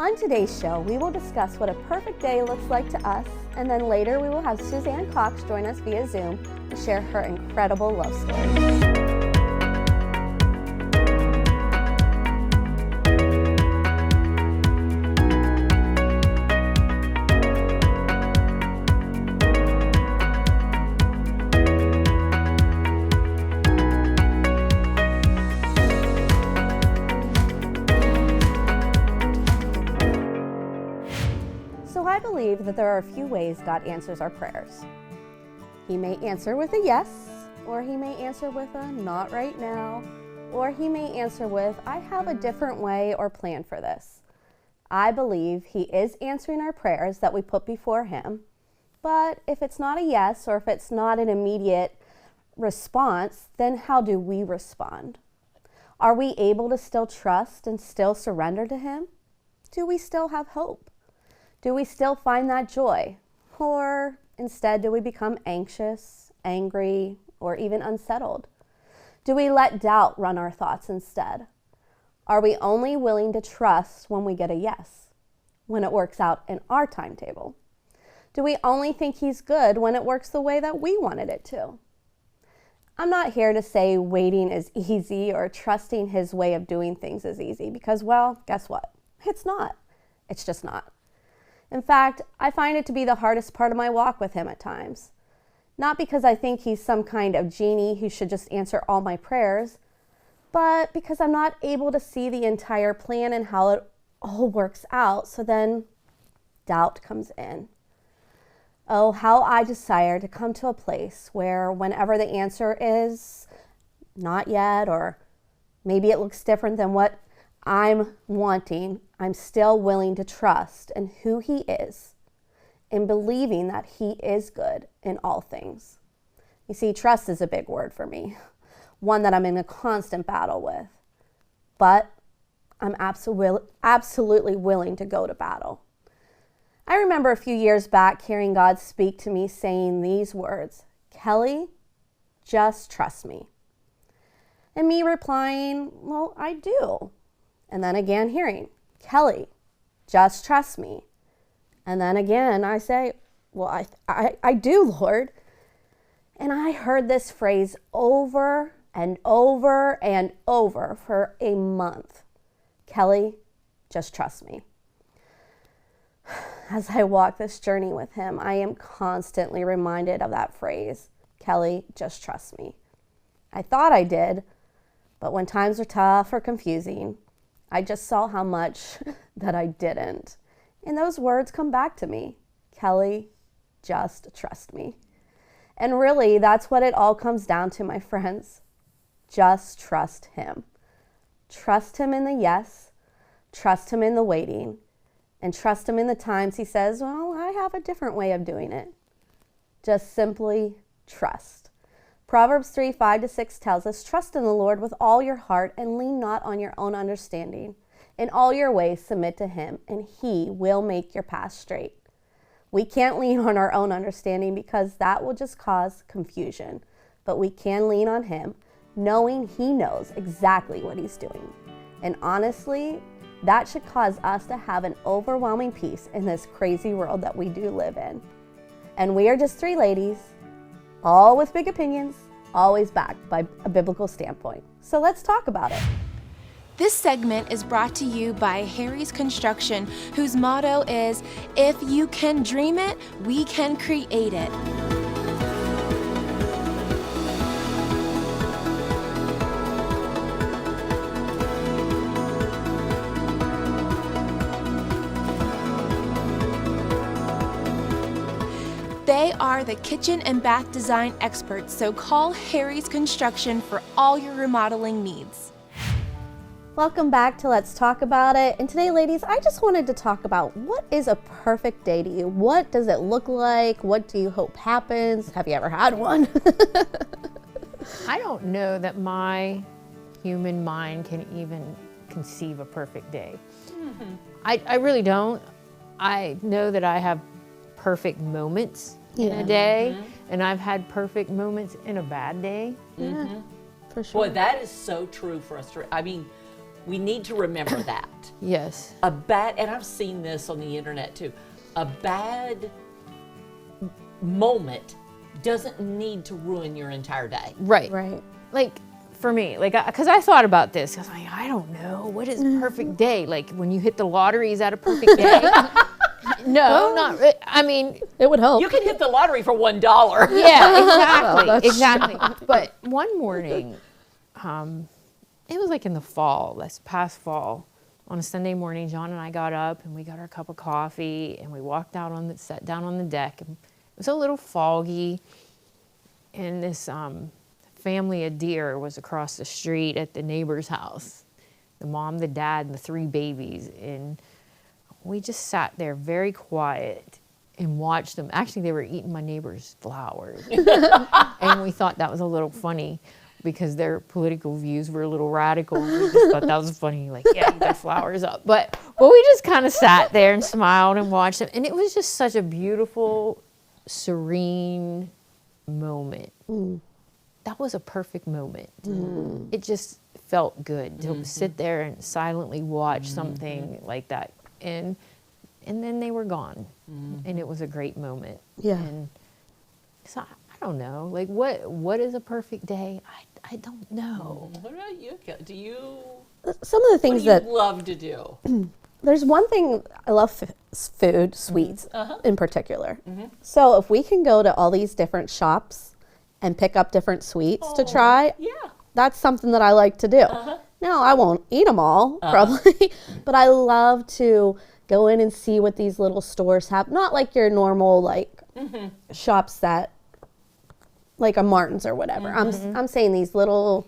On today's show, we will discuss what a perfect day looks like to us, and then later we will have Suzanne Cox join us via Zoom to share her incredible love story. So I believe that there are a few ways God answers our prayers. He may answer with a yes, or he may answer with a not right now, or he may answer with, I have a different way or plan for this. I believe he is answering our prayers that we put before him, but if it's not a yes, or if it's not an immediate response, then how do we respond? Are we able to still trust and still surrender to him? Do we still have hope? Do we still find that joy? Or instead, do we become anxious, angry, or even unsettled? Do we let doubt run our thoughts instead? Are we only willing to trust when we get a yes, when it works out in our timetable? Do we only think he's good when it works the way that we wanted it to? I'm not here to say waiting is easy or trusting his way of doing things is easy because, well, guess what? It's not. It's just not. In fact, I find it to be the hardest part of my walk with him at times. Not because I think he's some kind of genie who should just answer all my prayers, but because I'm not able to see the entire plan and how it all works out, so then doubt comes in. Oh, how I desire to come to a place where whenever the answer is not yet, or maybe it looks different than what I'm wanting, I'm still willing to trust in who he is and believing that he is good in all things. You see, trust is a big word for me, one that I'm in a constant battle with, but I'm absolutely willing to go to battle. I remember a few years back hearing God speak to me saying these words, Kelly, just trust me. And me replying, well, I do. And then again hearing, Kelly, just trust me. And then again I say, well, I do, Lord. And I heard this phrase over and over and over for a month. Kelly, just trust me. As I walk this journey with him, I am constantly reminded of that phrase, Kelly, just trust me. I thought I did, but when times are tough or confusing, I just saw how much that I didn't. And those words come back to me. Kelly, just trust me. And really, that's what it all comes down to, my friends. Just trust him. Trust him in the yes. Trust him in the waiting. And trust him in the times he says, well, I have a different way of doing it. Just simply trust. Proverbs 3:5-6 tells us, trust in the Lord with all your heart and lean not on your own understanding. In all your ways submit to him, and he will make your path straight. We can't lean on our own understanding because that will just cause confusion. But we can lean on him, knowing he knows exactly what he's doing. And honestly, that should cause us to have an overwhelming peace in this crazy world that we do live in. And we are just three ladies, all with big opinions, always backed by a biblical standpoint. So let's talk about it. This segment is brought to you by Harry's Construction, whose motto is, if you can dream it, we can create it. They are the kitchen and bath design experts, so call Harry's Construction for all your remodeling needs. Welcome back to Let's Talk About It. And today, ladies, I just wanted to talk about what is a perfect day to you? What does it look like? What do you hope happens? Have you ever had one? I don't know that my human mind can even conceive a perfect day. Mm-hmm. I really don't. I know that I have perfect moments in a day, and I've had perfect moments in a bad day. Yeah, for sure. Boy, that is so true for us. I mean, We need to remember that. Yes. And I've seen this on the internet too, a bad moment doesn't need to ruin your entire day. Right. Right. Like, for me, like, because I thought about this, because I don't know, what is a perfect day? Like, when you hit the lottery, is that a perfect day? No, not really. I mean, It would help. You can hit the lottery for $1. yeah, that's exactly. But one morning, it was like in the fall, this past fall, on a Sunday morning, John and I got up and we got our cup of coffee and we walked out sat down on the deck. And it was a little foggy, and this family of deer was across the street at the neighbor's house. The mom, the dad, and the 3 babies. And we just sat there very quiet and watched them. Actually, they were eating my neighbor's flowers. And we thought that was a little funny because their political views were a little radical. We just thought that was funny, like, yeah, eat their flowers up. But we just kind of sat there and smiled and watched them. And it was just such a beautiful, serene moment. That was a perfect moment. It just felt good to sit there and silently watch something like that. And then they were gone. And it was a great moment. Yeah. And so I don't know. Like, what is a perfect day? I don't know. What about you? Do you? Some of the What things do you that love to do? there's one thing I love food, sweets in particular. So if we can go to all these different shops and pick up different sweets to try, Yeah. that's something that I like to do. Now, I won't eat them all, probably, but I love to go in and see what these little stores have. Not like your normal, like, shops that, like a Martin's or whatever. I'm saying these little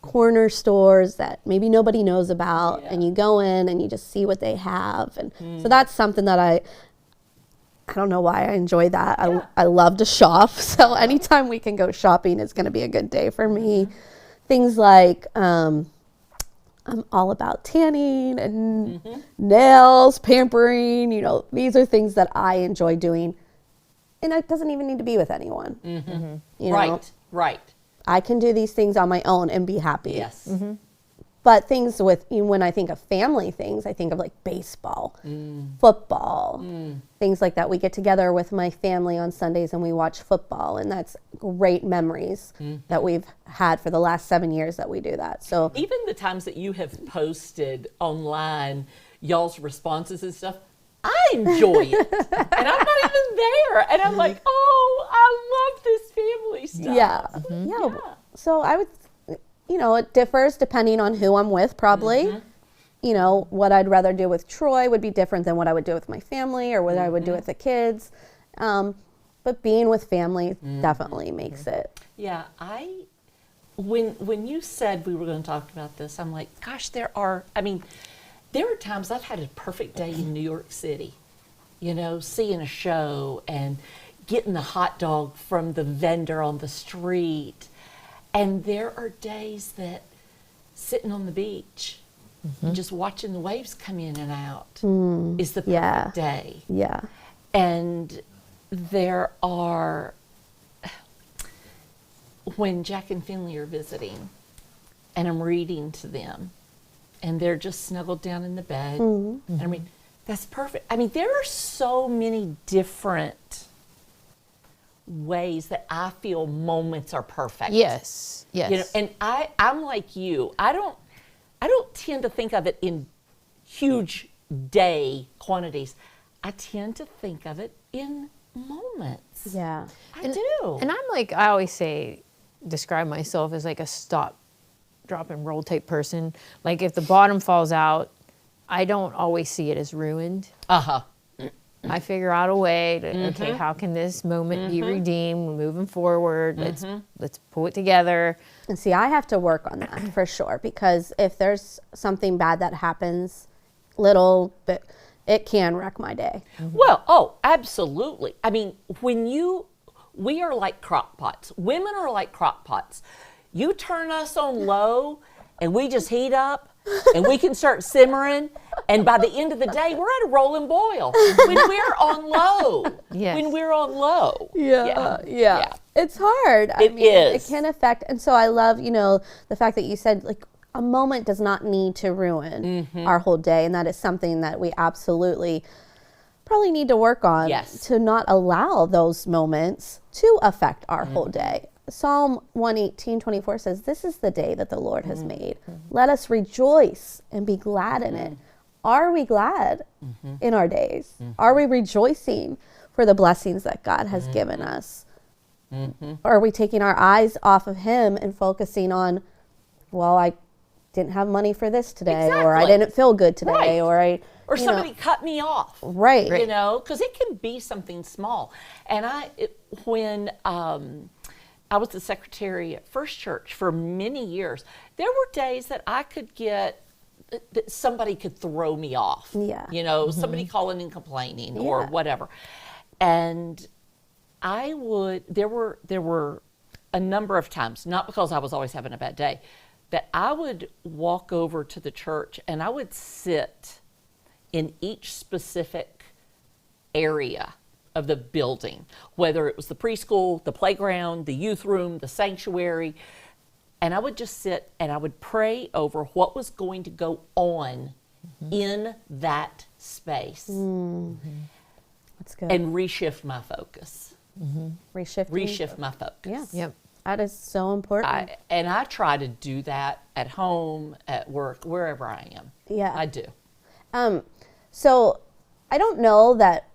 corner stores that maybe nobody knows about, and you go in and you just see what they have. And so that's something that I don't know why I enjoy that. I love to shop. So anytime we can go shopping is going to be a good day for me. Things like, I'm all about tanning and nails, pampering, these are things that I enjoy doing. And it doesn't even need to be with anyone. You know? Right. I can do these things on my own and be happy. Yes. But things when I think of family things, I think of like baseball, football, things like that. We get together with my family on Sundays and we watch football, and that's great memories that we've had for the last 7 years that we do that. So Even the times that you have posted online y'all's responses and stuff, I enjoy it. And I'm not even there. And I'm like, oh, I love this family stuff. Yeah. So I would, it differs depending on who I'm with, probably. What I'd rather do with Troy would be different than what I would do with my family or what I would do with the kids. But being with family definitely makes it. Yeah, when you said we were going to talk about this, I'm like, gosh, there are times I've had a perfect day in New York City, seeing a show and getting the hot dog from the vendor on the street. And there are days that sitting on the beach and just watching the waves come in and out is the perfect day. Yeah. And there are, when Jack and Finley are visiting and I'm reading to them and they're just snuggled down in the bed, and that's perfect. There are so many different ways that I feel moments are perfect. Yes. And I'm like you. I don't tend to think of it in huge day quantities. I tend to think of it in moments. Yeah. I do. And I always say, describe myself as like a stop, drop, and roll type person. Like if the bottom falls out, I don't always see it as ruined. I figure out a way to, okay, how can this moment be redeemed? We're moving forward. Let's pull it together. And see, I have to work on that for sure, because if there's something bad that happens, little bit, it can wreck my day. Well, absolutely. We are like crock pots. Women are like crock pots. You turn us on low and we just heat up and we can start simmering, and by the end of the day, we're at a rolling boil when we're on low. Yes. When we're on low. Yeah. It's hard. It is. It can affect, and so I love, the fact that you said, like, a moment does not need to ruin our whole day. And that is something that we absolutely probably need to work on, to not allow those moments to affect our whole day. Psalm 118:24 says, "This is the day that the Lord has made. Let us rejoice and be glad in it." Are we glad in our days? Are we rejoicing for the blessings that God has given us? Or are we taking our eyes off of him and focusing on, well, I didn't have money for this today, or I didn't feel good today, or somebody cut me off. Right. You know, because it can be something small. And when I was the secretary at First Church for many years, there were days that I could get, that somebody could throw me off. Yeah. You know, somebody calling and complaining or whatever. And there were a number of times, not because I was always having a bad day, that I would walk over to the church and I would sit in each specific area of the building, whether it was the preschool, the playground, the youth room, the sanctuary, and I would just sit and I would pray over what was going to go on in that space. That's good. And reshift my focus. Reshift my focus. Yeah. Yep. That is so important. I try to do that at home, at work, wherever I am. Yeah. I do. So I don't know that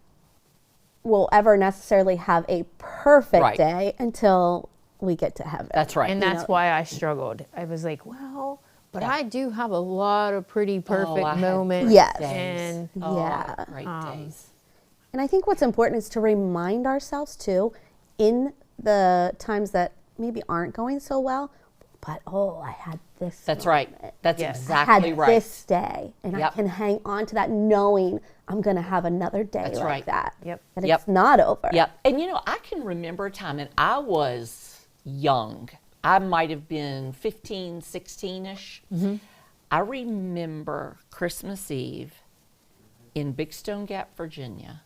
we'll ever necessarily have a perfect day until we get to heaven. That's right. And that's why I struggled. I was like, well, but I do have a lot of pretty perfect moments. Yes. And great days. And I think what's important is to remind ourselves too, in the times that maybe aren't going so well, but I had this. That's moment. right. That's Yes. exactly I had right. this day, and I can hang on to that knowing I'm going to have another day like that. Yep. That it's not over. Yep. And you know, I can remember a time, and I was young. I might have been 15, 16-ish. I remember Christmas Eve in Big Stone Gap, Virginia,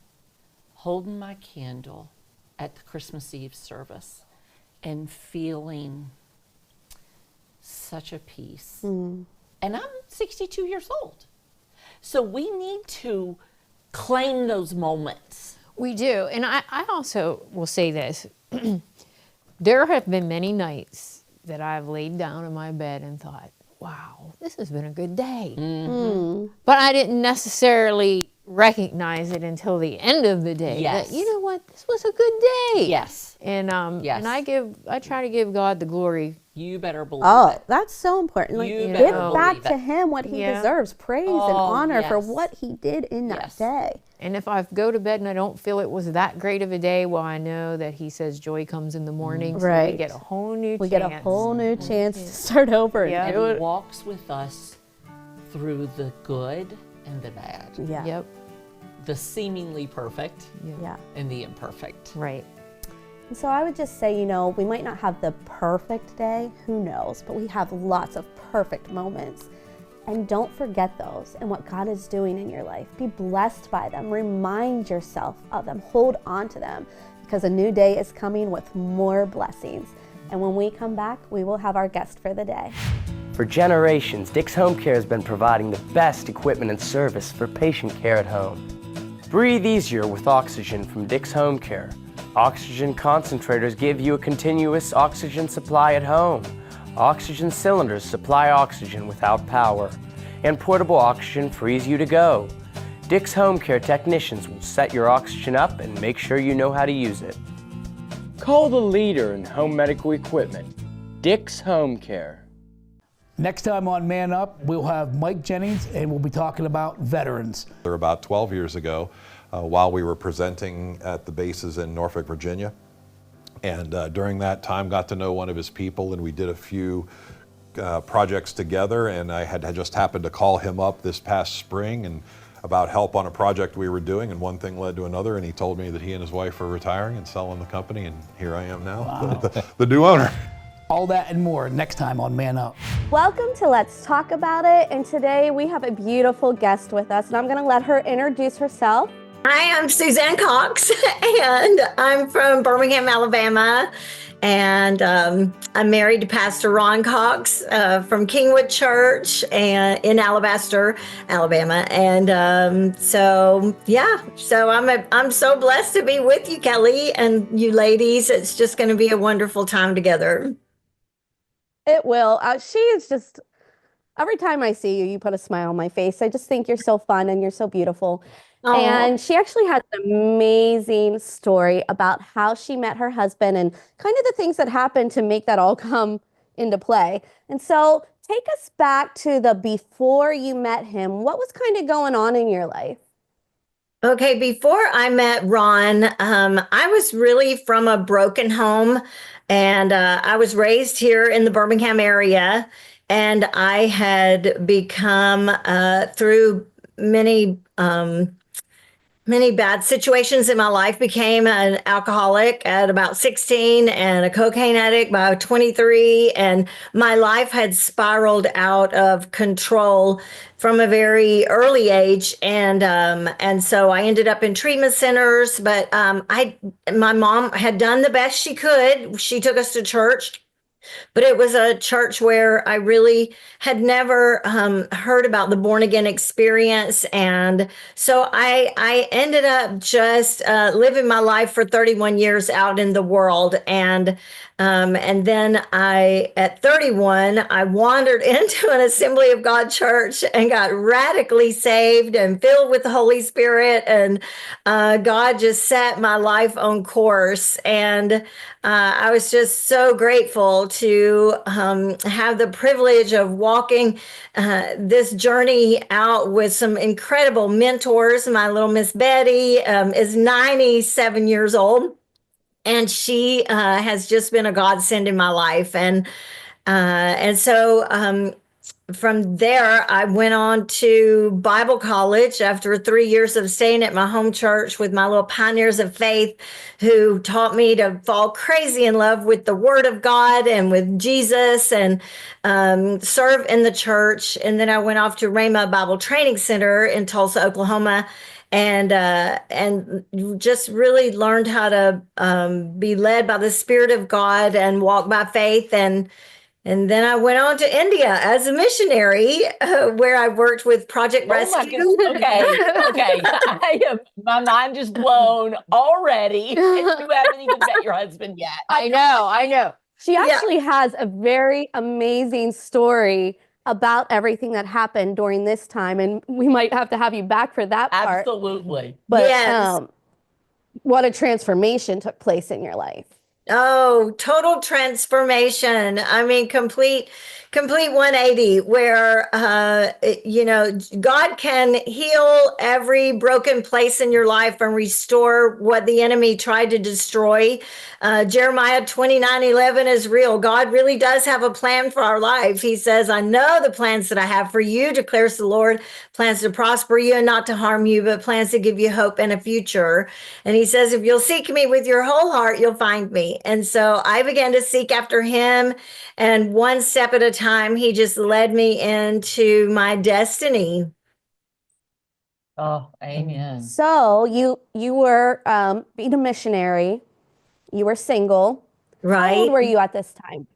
holding my candle at the Christmas Eve service and feeling such a peace. And I'm 62 years old. So we need to claim those moments. we do. And I also will say this. There have been many nights that I've laid down in my bed and thought, wow, this has been a good day. But I didn't necessarily recognize it until the end of the day. Yes. That, you know what, this was a good day. Yes. And Yes. and I try to give God the glory. You better believe it. That's so important. Like, You give better back believe to it. him what he Yeah. deserves, praise and honor for yes. what he did in that Yes. day. And if I go to bed and I don't feel it was that great of a day, well, I know that he says joy comes in the morning. So we Right. get a whole new We chance. get a whole new chance to start over Yeah. and And do he it. walks with us through the good and the bad, Yeah. Yep. the seemingly perfect Yeah. and the imperfect. Right. And so I would just say, we might not have the perfect day, who knows, but we have lots of perfect moments. And don't forget those and what God is doing in your life. Be blessed by them. Remind yourself of them. Hold on to them, because a new day is coming with more blessings. And when we come back, we will have our guest for the day. For generations, Dick's Home Care has been providing the best equipment and service for patient care at home. Breathe easier with oxygen from Dick's Home Care. Oxygen concentrators give you a continuous oxygen supply at home. Oxygen cylinders supply oxygen without power. And portable oxygen frees you to go. Dick's Home Care technicians will set your oxygen up and make sure you know how to use it. Call the leader in home medical equipment, Dick's Home Care. Next time on Man Up, we'll have Mike Jennings, and we'll be talking about veterans. About 12 years ago, while we were presenting at the bases in Norfolk, Virginia. And during that time, got to know one of his people, and we did a few projects together. And I had just happened to call him up this past spring and about help on a project we were doing, and one thing led to another, and he told me that he and his wife were retiring and selling the company, and here I am now, the new owner. All that and more next time on Man Up. Welcome to Let's Talk About It. And today we have a beautiful guest with us, and I'm going to let her introduce herself. Hi, I'm Suzanne Cox, and I'm from Birmingham, Alabama. and I'm married to Pastor Ron Cox from Kingwood Church and in Alabaster, Alabama. And so I'm so blessed to be with you, Kelly, and you ladies. It's just going to be a wonderful time together. It will. She is just, every time I see you, you put a smile on my face. I just think you're so fun and you're so beautiful. Aw. And she actually has an amazing story about how she met her husband and kind of the things that happened to make that all come into play. And so take us back to the before you met him. What was kind of going on in your life? Okay, before I met Ron, I was really from a broken home, and I was raised here in the Birmingham area, and I had become through many bad situations in my life, became an alcoholic at about 16 and a cocaine addict by 23. And my life had spiraled out of control from a very early age. And so I ended up in treatment centers, but my mom had done the best she could. She took us to church. But it was a church where I really had never heard about the born again experience. And so I ended up just living my life for 31 years out in the world. And then at 31, I wandered into an Assembly of God church and got radically saved and filled with the Holy Spirit. And God just set my life on course. And I was just so grateful to have the privilege of walking this journey out with some incredible mentors. My little Miss Betty is 97 years old, and she has just been a godsend in my life. And so from there, I went on to Bible college after 3 years of staying at my home church with my little pioneers of faith, who taught me to fall crazy in love with the Word of God and with Jesus, and serve in the church. And then I went off to Rhema Bible Training Center in Tulsa, Oklahoma, and just really learned how to be led by the Spirit of God and walk by faith. And then I went on to India as a missionary, where I worked with Project Rescue. Oh my okay. My mind is blown already. And you haven't even met your husband yet. I know. She actually has a very amazing story about everything that happened during this time, and we might have to have you back for that part. Absolutely. But Yes. What a transformation took place in your life. Oh, total transformation. I mean, complete 180, where, God can heal every broken place in your life and restore what the enemy tried to destroy. Jeremiah 29:11 is real. God really does have a plan for our life. He says, I know the plans that I have for you, declares the Lord, plans to prosper you and not to harm you, but plans to give you hope and a future. And he says, if you'll seek me with your whole heart, you'll find me. And so I began to seek after him, and one step at a time, he just led me into my destiny. Oh, amen. So you were being a missionary. You were single. How Right. old were you at this time?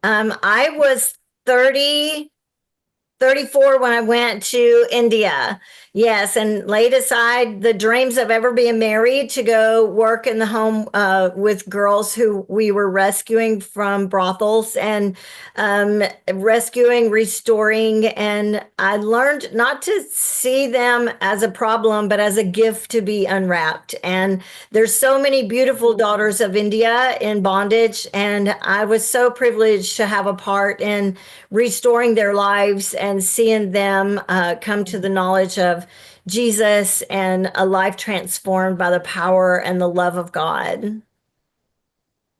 I was 34 when I went to India. Yes, and laid aside the dreams of ever being married to go work in the home with girls who we were rescuing from brothels, and rescuing, restoring. And I learned not to see them as a problem, but as a gift to be unwrapped. And there's so many beautiful daughters of India in bondage, and I was so privileged to have a part in restoring their lives and seeing them come to the knowledge of Jesus and a life transformed by the power and the love of God.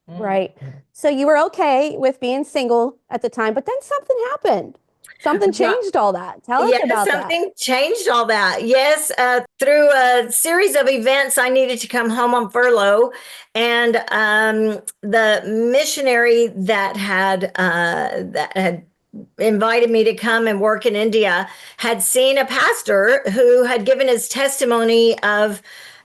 Right. So you were okay with being single at the time, but then something happened. Something changed all that. Tell us about that. Something changed all that. Yes, through a series of events, I needed to come home on furlough, and the missionary that had invited me to come and work in India had seen a pastor who had given his testimony of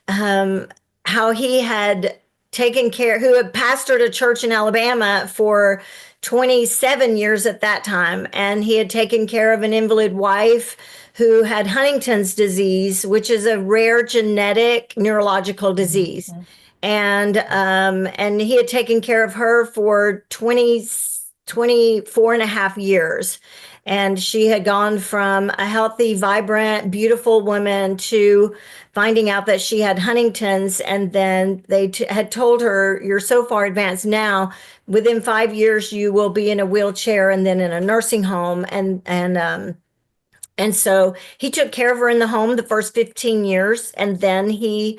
how he had taken care, who had pastored a church in Alabama for 27 years at that time. And he had taken care of an invalid wife who had Huntington's disease, which is a rare genetic neurological disease. And he had taken care of her for 24 and a half years. And she had gone from a healthy, vibrant, beautiful woman to finding out that she had Huntington's. And then they had told her, you're so far advanced now, within 5 years, you will be in a wheelchair and then in a nursing home. And so he took care of her in the home the first 15 years. And then he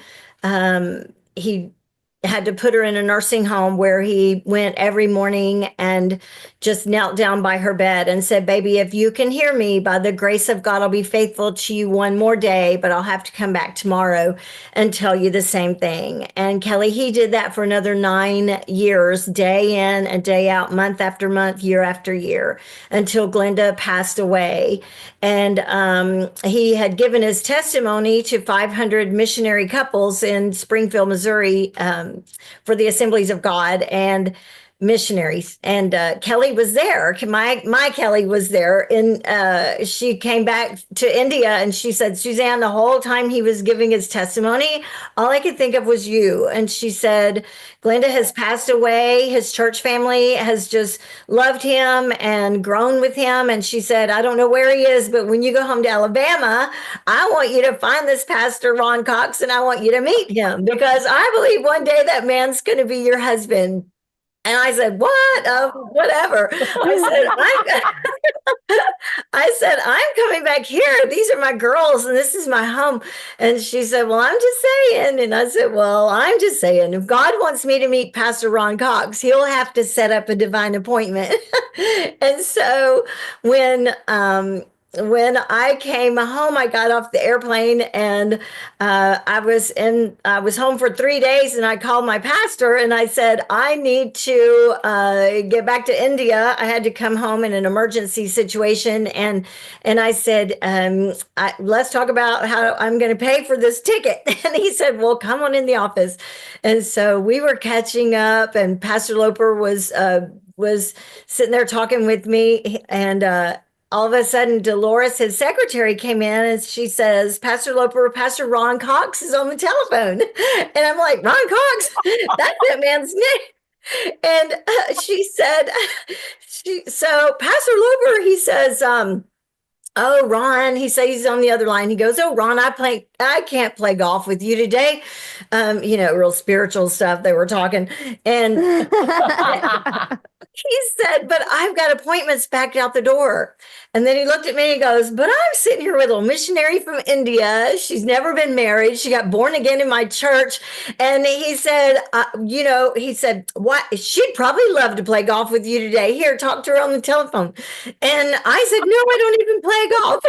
had to put her in a nursing home where he went every morning and just knelt down by her bed and said, baby, if you can hear me, by the grace of God, I'll be faithful to you one more day, but I'll have to come back tomorrow and tell you the same thing. And Kelly, he did that for another 9 years, day in and day out, month after month, year after year, until Glenda passed away. And he had given his testimony to 500 missionary couples in Springfield, Missouri, for the Assemblies of God and missionaries. And Kelly was there. My Kelly was there. And she came back to India and she said, Suzanne, the whole time he was giving his testimony, all I could think of was you. And she said, Glenda has passed away. His church family has just loved him and grown with him. And she said, I don't know where he is, but when you go home to Alabama, I want you to find this Pastor Ron Cox and I want you to meet him, because I believe one day that man's going to be your husband. And I said, what? Whatever. I said, I'm coming back here. These are my girls and this is my home. And she said, well, I'm just saying. And I said, well, I'm just saying, if God wants me to meet Pastor Ron Cox, he'll have to set up a divine appointment. And so when I came home, I got off the airplane and I was home for 3 days, and I called my pastor and I said, I need to get back to India. I had to come home in an emergency situation. And I said, let's talk about how I'm going to pay for this ticket. And he said, well, come on in the office. And so we were catching up, and Pastor Loper was sitting there talking with me, and all of a sudden, Dolores, his secretary, came in and she says, Pastor Loper, Pastor Ron Cox is on the telephone. And I'm like, Ron Cox? That's that man's name. And she said, so Pastor Loper, he says, oh, Ron, he says, he's on the other line. He goes, oh, Ron, I can't play golf with you today. Real spiritual stuff they were talking. And he said, but I've got appointments back out the door. And then he looked at me and he goes, but I'm sitting here with a missionary from India. She's never been married. She got born again in my church. And he said, what? She'd probably love to play golf with you today. Here, talk to her on the telephone. And I said, no, I don't even play golf.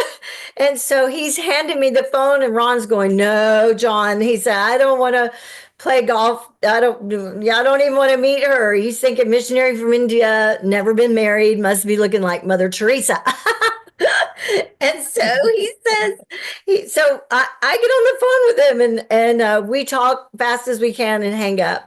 And so he's handing me the phone, and Ron's going, no, John. He said, I don't want to play golf. I don't even want to meet her. He's thinking missionary from India, never been married, must be looking like Mother Teresa. And so he says, so I get on the phone with him and we talk fast as we can and hang up.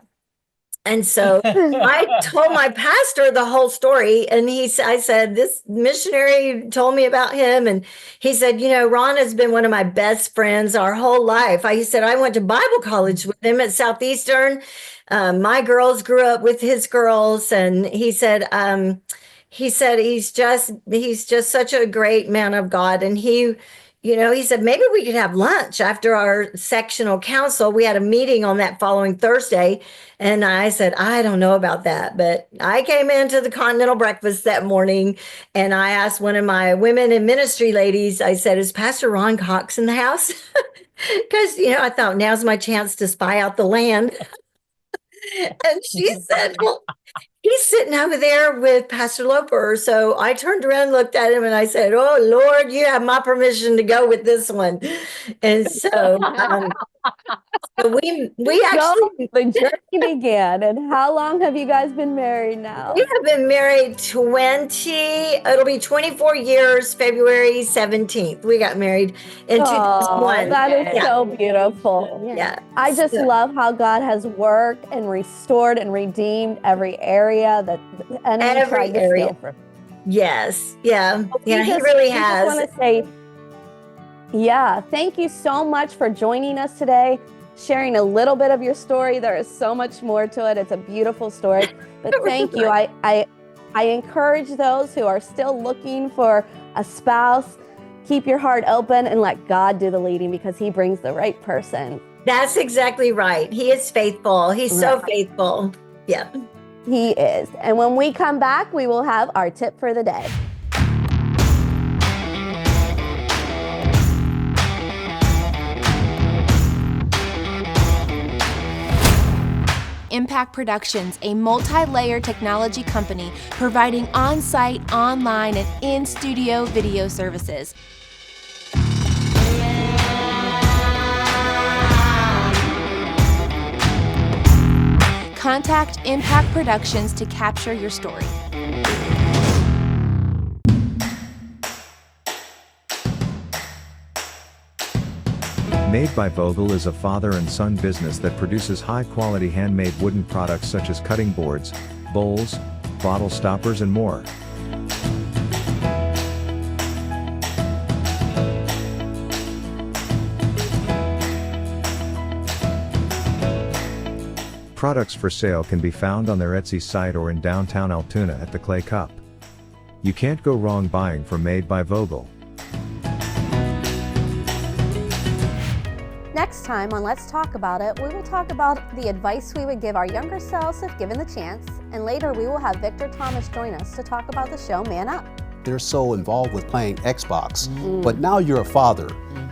And so I told my pastor the whole story, and I said, this missionary told me about him. And he said, Ron has been one of my best friends our whole life. He said, I went to Bible college with him at Southeastern. My girls grew up with his girls. And he said, he's just such a great man of God. And he said, maybe we could have lunch after our sectional council. We had a meeting on that following Thursday. And I said, I don't know about that. But I came into the continental breakfast that morning and I asked one of my women in ministry ladies, I said, is Pastor Ron Cox in the house? Because, I thought now's my chance to spy out the land. And she said, well, he's sitting over there with Pastor Loper. So I turned around, looked at him, and I said, "Oh Lord, you have my permission to go with this one." And so, so we actually The journey began. And how long have you guys been married now? we have been married it'll be 24 years, February 17th. We got married in 2001. That is Yeah. so beautiful. Yeah. I just So- love how God has worked and restored and redeemed every area that the enemy Every tried to area. steal from. Yes. Yeah. Yeah, he We really just has. want to say, thank you so much for joining us today, sharing a little bit of your story. There is so much more to it. It's a beautiful story. But thank you. I encourage those who are still looking for a spouse, keep your heart open and let God do the leading, because he brings the right person. That's exactly right. He is faithful. He's so faithful. Yeah. He is. And when we come back, we will have our tip for the day. Impact Productions, a multi-layer technology company providing on-site, online, and in-studio video services. Contact Impact Productions to capture your story. Made by Vogel is a father and son business that produces high-quality handmade wooden products such as cutting boards, bowls, bottle stoppers, and more. Products for sale can be found on their Etsy site or in downtown Altoona at the Clay Cup. You can't go wrong buying from Made by Vogel. Next time on Let's Talk About It, we will talk about the advice we would give our younger selves if given the chance, and later we will have Victor Thomas join us to talk about the show Man Up. They're so involved with playing Xbox, but now you're a father.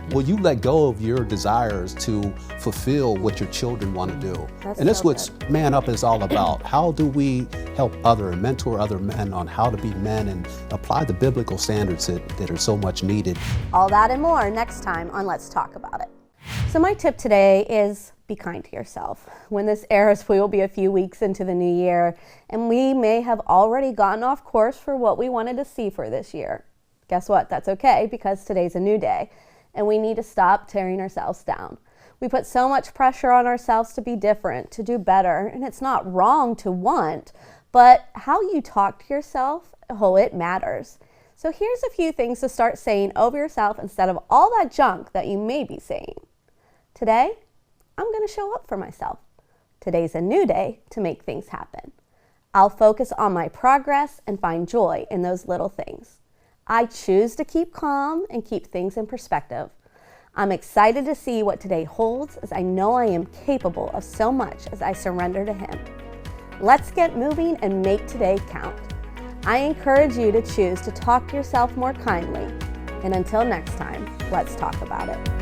Will you let go of your desires to fulfill what your children want to do? And that's so what Man Up is all about. How do we help and mentor other men on how to be men and apply the biblical standards that are so much needed? All that and more next time on Let's Talk About It. So my tip today is be kind to yourself. When this airs, we will be a few weeks into the new year, and we may have already gotten off course for what we wanted to see for this year. Guess what? That's okay, because today's a new day, and we need to stop tearing ourselves down. We put so much pressure on ourselves to be different, to do better, and it's not wrong to want, but how you talk to yourself, it matters. So here's a few things to start saying over yourself instead of all that junk that you may be saying. Today, I'm going to show up for myself. Today's a new day to make things happen. I'll focus on my progress and find joy in those little things. I choose to keep calm and keep things in perspective. I'm excited to see what today holds, as I know I am capable of so much as I surrender to Him. Let's get moving and make today count. I encourage you to choose to talk to yourself more kindly. And until next time, let's talk about it.